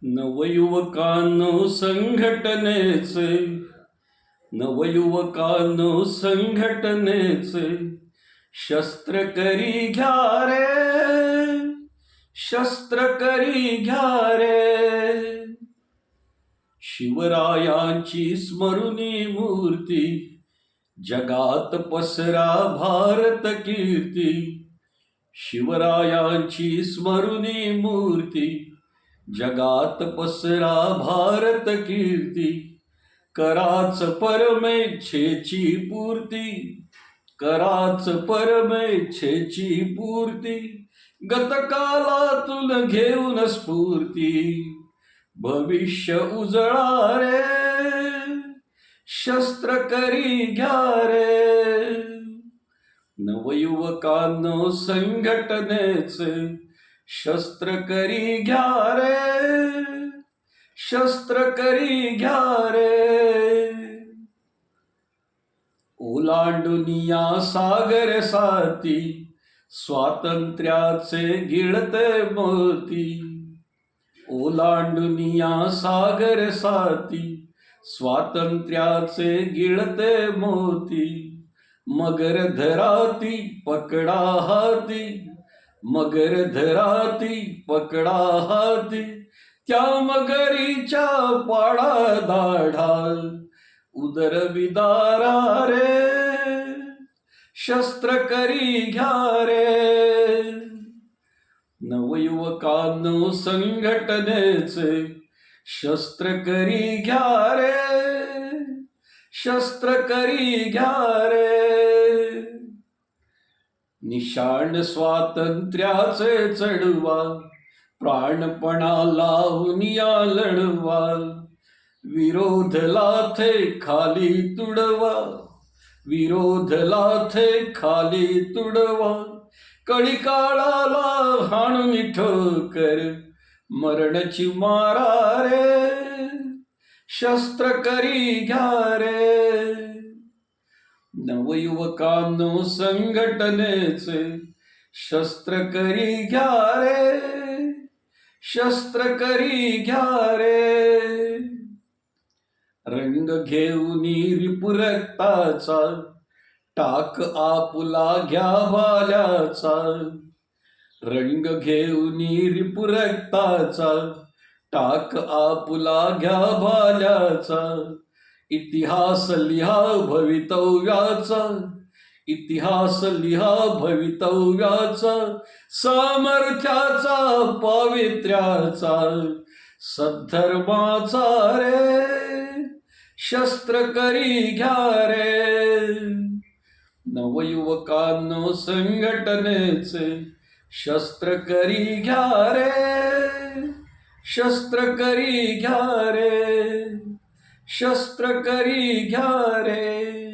नवयुवकांनो संघटनेचे नवयुवकांनो संघटनेचे शस्त्र करी घ्या रे, शस्त्र करी घ्या रे. शिवरायांची स्मरुनी मूर्ती जगात पसरा भारत कीर्ती. शिवरायांची स्मरुनी मूर्ती जगात पसरा भारत कीर्ती. कराच परमेच्छेची पूर्ती, कराच परमेच्छेची पूर्ती. गतकालातून घेऊन स्फूर्ती भविष्य उजळा रे, शस्त्र करी घ्या रे. नवयुवकांनो संघटनेचे शस्त्र करी घ्या रे, शस्त्र करी घ्या रे. ओलांडुनिया सागर साती स्वातंत्र्याचे गिळते मोती. ओलांडुनिया सागर साती स्वातंत्र्याचे गिळते मोती. मगर धराती पकडा हाती, मगर धराती पकडा हाती. त्या मगरीच्या पाडा दाढा उदरविदारा रे, शस्त्र करी घ्या रे. नवयुवकांनो संघटनेचे शस्त्र करी घ्या रे, शस्त्र करी घ्या रे. निशाण स्वातंत्र्याचे चढवा, प्राणपणा लावून या लढवा. विरोध लाथे खाली तुडवा, विरोध लाथे खाली तुडवा. कळी काळाला हाणून ठोकर मरणची मारा रे, शस्त्र करी घ्या रे. नवयुवकांनो संघटनेचे शस्त्र करी घ्या रे, शस्त्र करी घ्या रे. रंग घेऊन रिपू रक्ताचा टाक आपुला घ्या भाल्याचा. रंग घेऊन रिपू रक्ताचा टाक आपुला घ्या भाल्याचा. इतिहास लिहा भवितव्याचा, इतिहास लिहा भवितव्याचा. सामर्थ्याचा पावित्र्याचा सद्धर्माचा रे, शस्त्र करी घ्या रे. नवयुवकांनो संघटनेचे शस्त्र करी घ्या रे, शस्त्र करी घ्या रे, शस्त्र करी घ्या रे.